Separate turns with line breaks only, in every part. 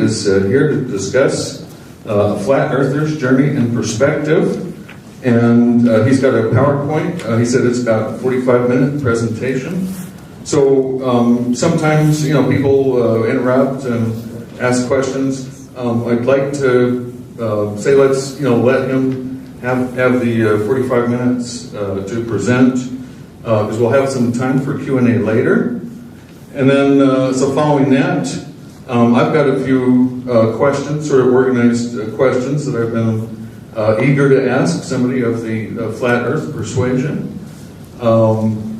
is here to discuss Flat Earthers' journey and perspective. And he's got a PowerPoint. He said it's about a 45-minute presentation. So sometimes, people interrupt and ask questions. I'd like to say let's, let him have the 45 minutes to present, because we'll have some time for Q&A later. And then, so following that, I've got a few questions, sort of organized questions that I've been eager to ask somebody of the Flat Earth persuasion.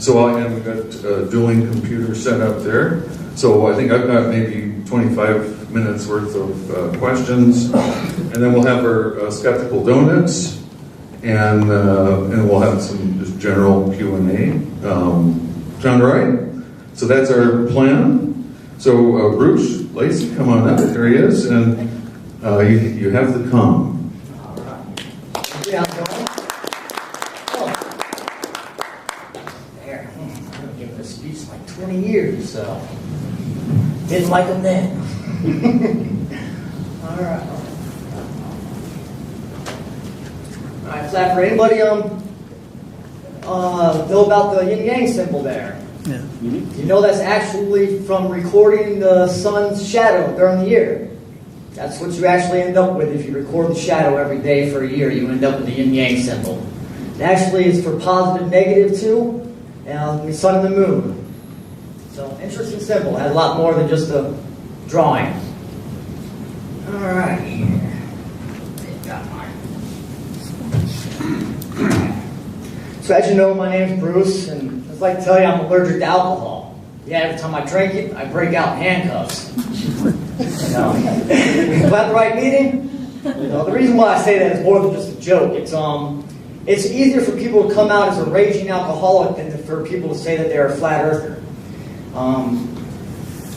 So I have got dueling computers set up there. So I think I've got maybe 25 minutes worth of questions. And then we'll have our skeptical donuts. And we'll have some just general Q&A. Sound right? So that's our plan. So Bruce Lacey, come on up. There he is. And you have the com.
Yeah, oh. There. I've been giving this speech like 20 years, so didn't like them then. All right. All right, flat for anybody know about the yin yang symbol there? Yeah. Mm-hmm. You know that's actually from recording the sun's shadow during the year. That's what you actually end up with if you record the shadow every day for a year. You end up with the yin-yang symbol. It actually is for positive, negative too, and the sun and the moon. So, interesting symbol. It has a lot more than just a drawing. All right. Got mine. So, as you know, my name is Bruce, and I'd like to tell you I'm allergic to alcohol. Yeah, every time I drink it, I break out handcuffs. Glad the right meeting? The reason why I say that is more than just a joke. It's easier for people to come out as a raging alcoholic than for people to say that they're a flat earther.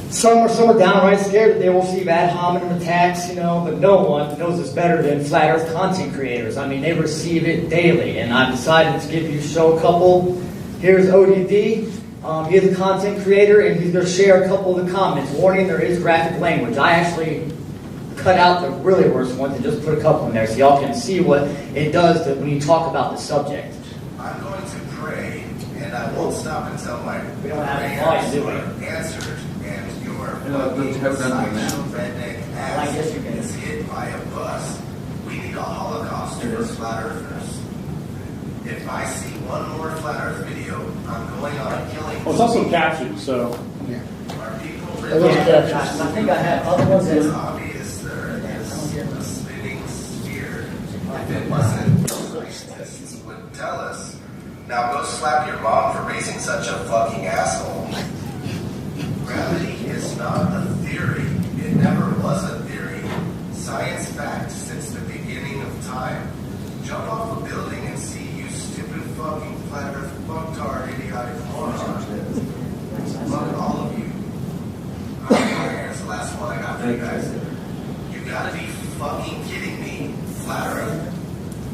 Some are downright scared that they will receive ad hominem attacks, but no one knows this better than flat earth content creators. I mean, they receive it daily, and I've decided to give you a couple. Here's ODD. He's a content creator, and he's going to share a couple of the comments. Warning, there is graphic language. I actually cut out the really worst ones and just put a couple in there so y'all can see what it does when you talk about the subject.
I'm going to pray, and I won't stop until my prayers are answered, and your fucking sideshow redneck ass is hit by a bus. We need a Holocaust for flat earthers. If I see one more flat earth video, I'm going on a killing.
Well, it's also captioned, so.
Yeah. Are people really?
I think I have other ones.
It's obvious there is a spinning sphere. If it wasn't, scientists would tell us. Now go slap your mom for raising such a fucking asshole. Gravity is not a theory. It never was a theory. Science fact since the beginning of time. Jump off a building and see you stupid fucking flat earth fucktard idiotic moron. Fuck all of you. Alright, here's the last one I got for you guys. You gotta be fucking kidding me. Flat earth?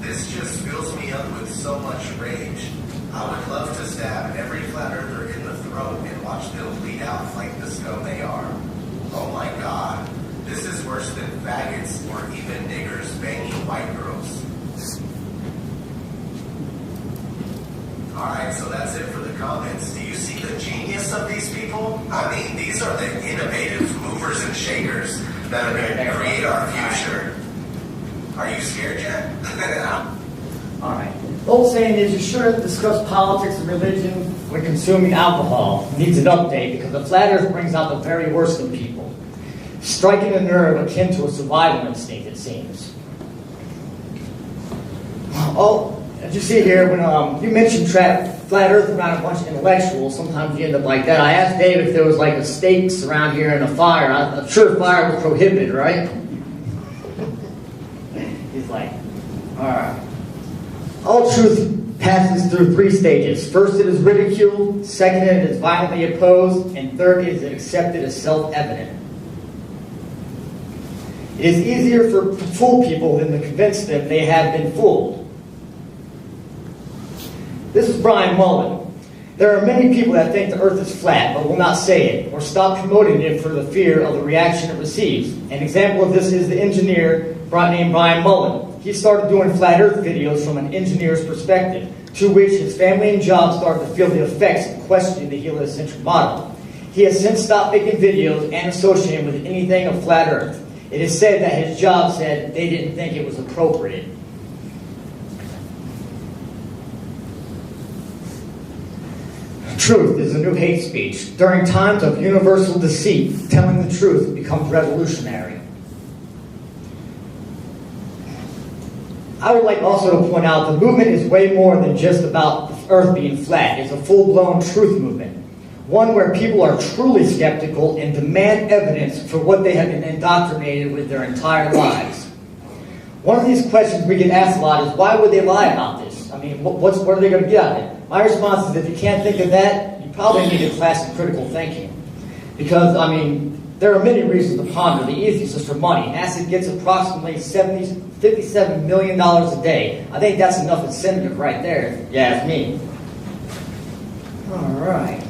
This just fills me up with so much rage. I would love to stab every flat earther in the throat and watch them bleed out like the scum they are. Oh my god. This is worse than faggots or even niggers banging white girls. Alright, so that's it for the comments. Do you see the genius of these people? I mean, these are the innovative movers and shakers that are going to create our future. Are you scared yet?
Alright. The old saying is you shouldn't discuss politics and religion when consuming alcohol. It needs an update because the flat earth brings out the very worst in people. Striking a nerve akin to a survival instinct, it seems. Oh, as you see here, when you mentioned flat earth around a bunch of intellectuals, sometimes you end up like that. I asked Dave if there was like a stakes around here and a fire. I'm sure fire was prohibited, right? He's like, alright. All truth passes through three stages. First, it is ridiculed. Second, it is violently opposed. And third, it is accepted as self-evident. It is easier to fool people than to convince them they have been fooled. This is Brian Mullen. There are many people that think the earth is flat, but will not say it, or stop promoting it for the fear of the reaction it receives. An example of this is the engineer named Brian Mullen. He started doing flat earth videos from an engineer's perspective, to which his family and job started to feel the effects of questioning the heliocentric model. He has since stopped making videos and associating with anything of flat earth. It is said that his job said they didn't think it was appropriate. Truth is a new hate speech. During times of universal deceit, telling the truth becomes revolutionary. I would like also to point out the movement is way more than just about the earth being flat. It's a full-blown truth movement. One where people are truly skeptical and demand evidence for what they have been indoctrinated with their entire lives. One of these questions we get asked a lot is, why would they lie about this? I mean, what are they going to get out of it? My response is, if you can't think of that, you probably need a class in critical thinking. Because, I mean, there are many reasons to ponder. The easiest is for money. NASA gets approximately $57 million a day. I think that's enough incentive right there, if you ask me. All right.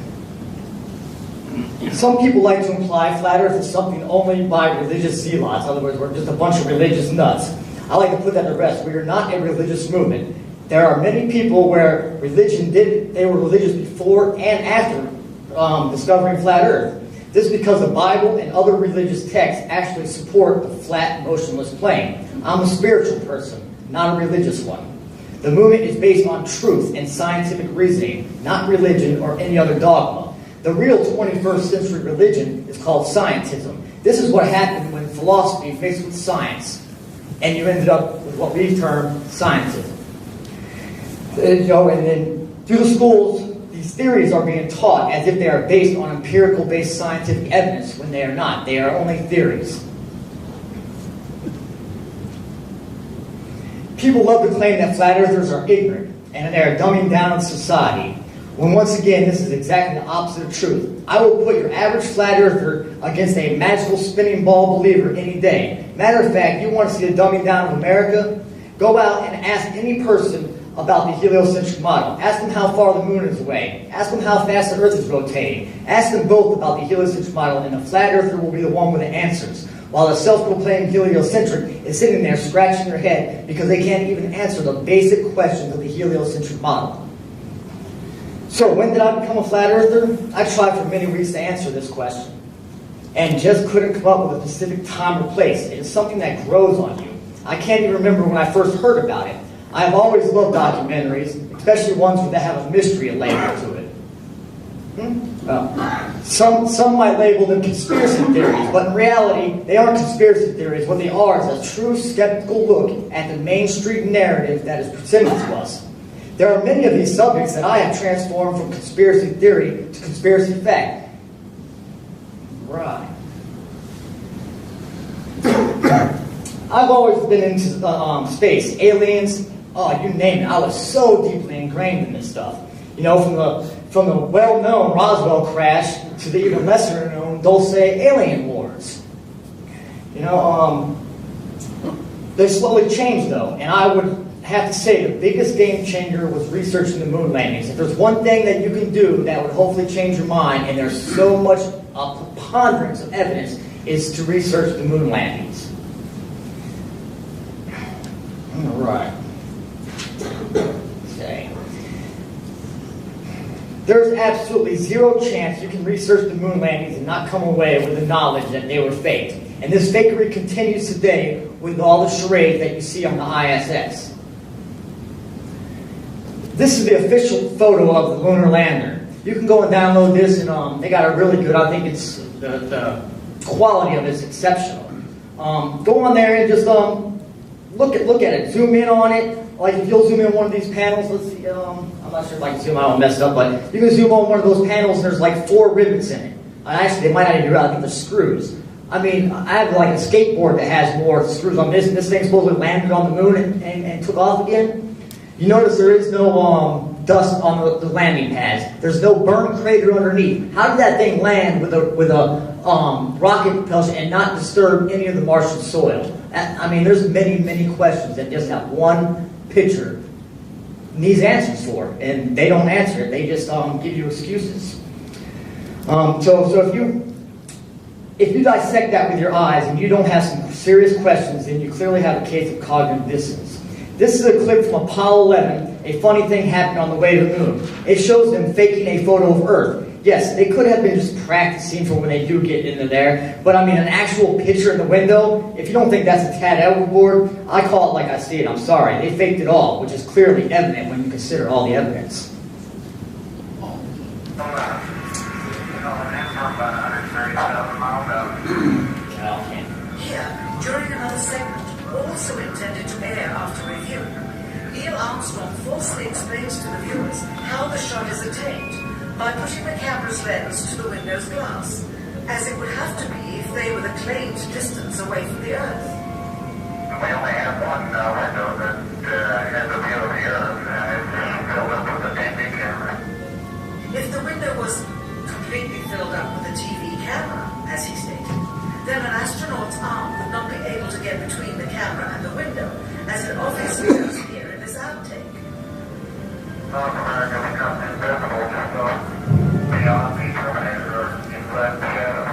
Some people like to imply flat earth is something only by religious zealots. In other words, we're just a bunch of religious nuts. I like to put that to rest. We are not a religious movement. There are many people where they were religious before and after discovering flat earth. This is because the Bible and other religious texts actually support the flat, motionless plane. I'm a spiritual person, not a religious one. The movement is based on truth and scientific reasoning, not religion or any other dogma. The real 21st century religion is called scientism. This is what happened when philosophy mixed with science, and you ended up with what we term scientism. And then through the schools, these theories are being taught as if they are based on empirical-based scientific evidence, when they are not. They are only theories. People love to claim that flat earthers are ignorant and they are dumbing down society, when once again, this is exactly the opposite of truth. I will put your average flat earther against a magical spinning ball believer any day. Matter of fact, you want to see the dumbing down of America? Go out and ask any person about the heliocentric model. Ask them how far the moon is away. Ask them how fast the earth is rotating. Ask them both about the heliocentric model, and the flat earther will be the one with the answers, while the self-proclaimed heliocentric is sitting there scratching their head because they can't even answer the basic questions of the heliocentric model. So when did I become a flat earther? I tried for many weeks to answer this question and just couldn't come up with a specific time or place. It is something that grows on you. I can't even remember when I first heard about it. I have always loved documentaries, especially ones that have a mystery label to it. Well, some might label them conspiracy theories, but in reality, they aren't conspiracy theories. What they are is a true skeptical look at the mainstream narrative that is presented to us. There are many of these subjects that I have transformed from conspiracy theory to conspiracy fact. Right. I've always been into space, aliens, you name it. I was so deeply ingrained in this stuff. You know, from the well-known Roswell crash to the even lesser-known Dulce alien wars. You know, they slowly changed though, and I would have to say the biggest game changer was researching the moon landings. If there's one thing that you can do that would hopefully change your mind, and there's so much preponderance of evidence, is to research the moon landings. All right. Okay. There's absolutely zero chance you can research the moon landings and not come away with the knowledge that they were faked. And this fakery continues today with all the charades that you see on the ISS. This is the official photo of the lunar lander. You can go and download this, and they got a really good, I think it's, the quality of it's exceptional. Go on there and just look at it, zoom in on it. Like if you'll zoom in on one of these panels, let's see, I'm not sure if I can zoom out and mess it up, but you can zoom on one of those panels and there's like 4 rivets in it. Actually, they might not even be I think they're screws. I mean, I have like a skateboard that has more screws on this, and this thing supposedly landed on the moon and took off again. You notice there is no dust on the landing pads. There's no burn crater underneath. How did that thing land with a rocket propulsion and not disturb any of the Martian soil? I mean, there's many, many questions that just have one picture needs answers for, and they don't answer it. They just give you excuses. So if you dissect that with your eyes and you don't have some serious questions, then you clearly have a case of cognitive dissonance. This is a clip from Apollo 11. A funny thing happened on the way to the moon. It shows them faking a photo of Earth. Yes, they could have been just practicing for when they do get into there, but I mean, an actual picture in the window, if you don't think that's a tad overboard, I call it like I see it. I'm sorry. They faked it all, which is clearly evident when you consider all the evidence.
Here, during another segment, also intended to air after review, Neil Armstrong falsely explains to the viewers how the shot is attained by putting the camera's lens to the window's glass, as it would have to be if they were the claimed distance away from the Earth.
We only have one window that has a view of the Earth, and it's filled up with a TV camera.
If the window was completely filled up with a TV camera, as he stated, then an astronaut's arm would not be able to get between the camera and the window, as it obviously does here in this outtake.
North America becomes invisible just beyond the Terminator inside the shadow.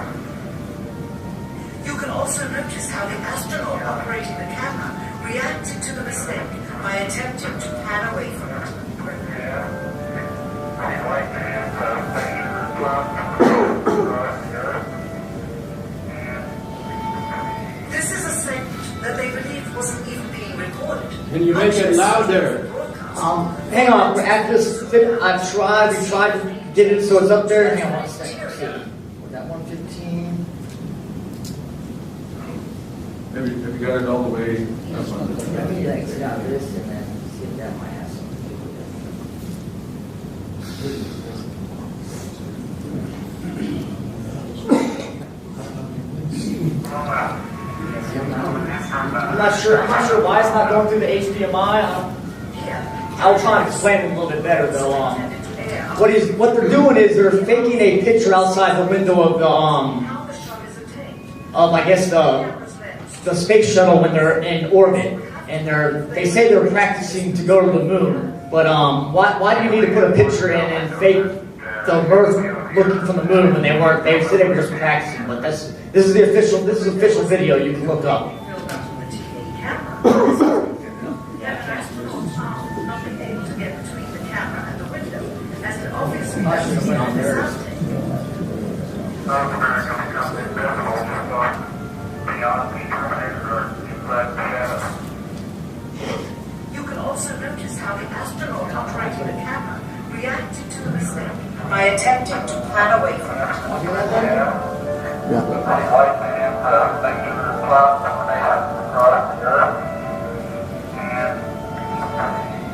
You can also notice how the astronaut operating the camera reacted to the mistake by attempting to pan away from it.
Yeah. The white man's station is blocked across the Earth.
This is a segment that they believed wasn't even being recorded.
Can you make it louder?
Hang on, after this, we tried to get it so it's up there. Hang on 1 second. Was that 115?
Have you got it all the way up on the
Let me exit out of this and then see if that might have something to do with I'm not sure why it's not going through the HDMI. I'll try and explain it a little bit better though. What they're doing is they're faking a picture outside the window of the I guess the space shuttle when they're in orbit, and they say they're practicing to go to the moon. But why do you need to put a picture in and fake the Earth looking from the moon when they weren't? They said they were just practicing. But this is official video you can look up.
North America becomes invisible just beyond the Terminator inside the shadow.
You can also notice how the astronaut operating the camera reacted to the mistake by attempting to pan away from it.
The white man's station is blocked across the Earth.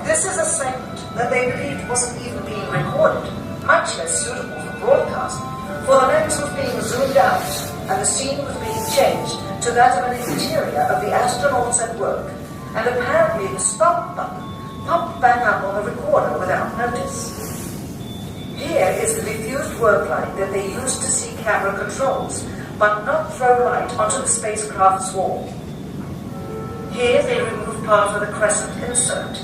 This is a segment that they believed wasn't even being recorded, much less suitable for broadcast, for the lens was being zoomed out and the scene was being changed to that of an interior of the astronauts at work, and apparently the stop button popped back up on the recorder without notice. Here is the diffused work light that they used to see camera controls, but not throw light onto the spacecraft's wall. Here they remove part of the crescent insert.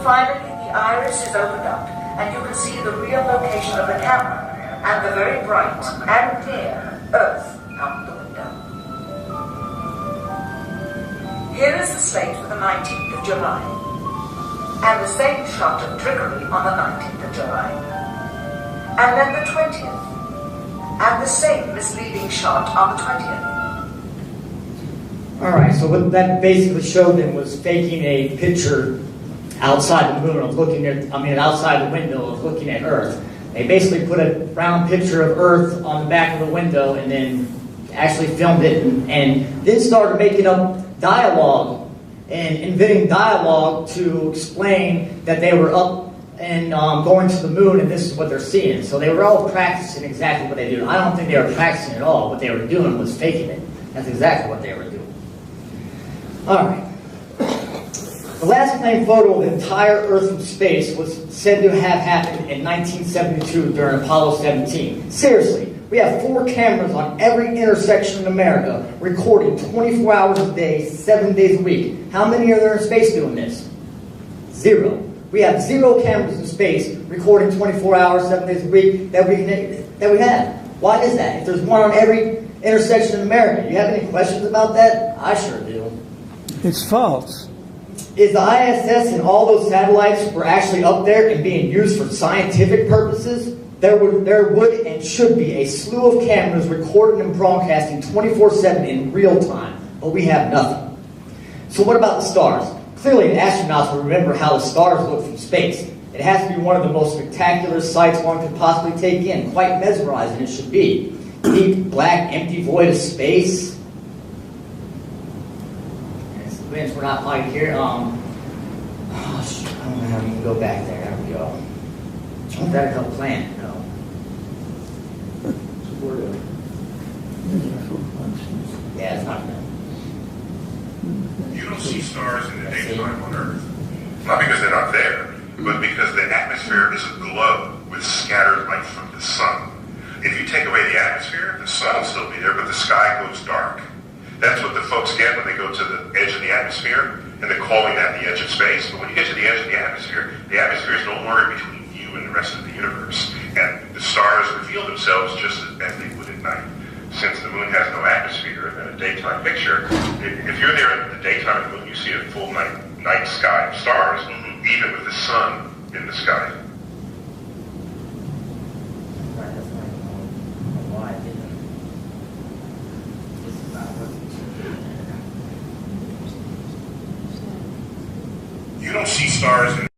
Finally, the iris is opened up, and you can see the real location of the camera, and the very bright and clear Earth out the window. Here is the slate for the 19th of July, and the same shot of trickery on the 19th of July. And then the 20th, and the same misleading shot on the 20th.
Alright, so what that basically showed them was faking a picture outside the moon of looking at, outside the window of looking at Earth. They basically put a round picture of Earth on the back of the window and then actually filmed it and then started making up dialogue and inventing dialogue to explain that they were up and going to the moon and this is what they're seeing. So they were all practicing exactly what they do. I don't think they were practicing at all. What they were doing was faking it. That's exactly what they were doing. Alright. The last claimed photo of the entire Earth from space was said to have happened in 1972 during Apollo 17. Seriously, We have 4 cameras on every intersection in America, recording 24 hours a day, 7 days a week. How many are there in space doing this? 0. We have 0 cameras in space, recording 24 hours, 7 days a week that we have. Why is that? If there's one on every intersection in America, you have any questions about that? I sure do.
It's false.
Is the ISS and all those satellites were actually up there and being used for scientific purposes? There would and should be a slew of cameras recording and broadcasting 24/7 in real time, but we have nothing. So what about the stars? Clearly, the astronauts will remember how the stars look from space. It has to be one of the most spectacular sights one could possibly take in. Quite mesmerizing it should be. Deep, black, empty void of space. Since we're not like here, oh shoot, I don't know how you can go back there. There we go. Isn't that a couple planet? No. Yeah, it's not good.
You don't see stars in the daytime on Earth. Not because they're not there, but because the atmosphere is aglow with scattered light from the sun. If you take away the atmosphere, the sun will still be there, but the sky goes dark. That's what the folks get when they go to the edge of the atmosphere, and they're calling that the edge of space. But when you get to the edge of the atmosphere is no longer between you and the rest of the universe. And the stars reveal themselves just as they would at night. Since the moon has no atmosphere and a daytime picture, if you're there in the daytime of the moon, you see a full night sky of stars, even with the sun in the sky. You don't see stars in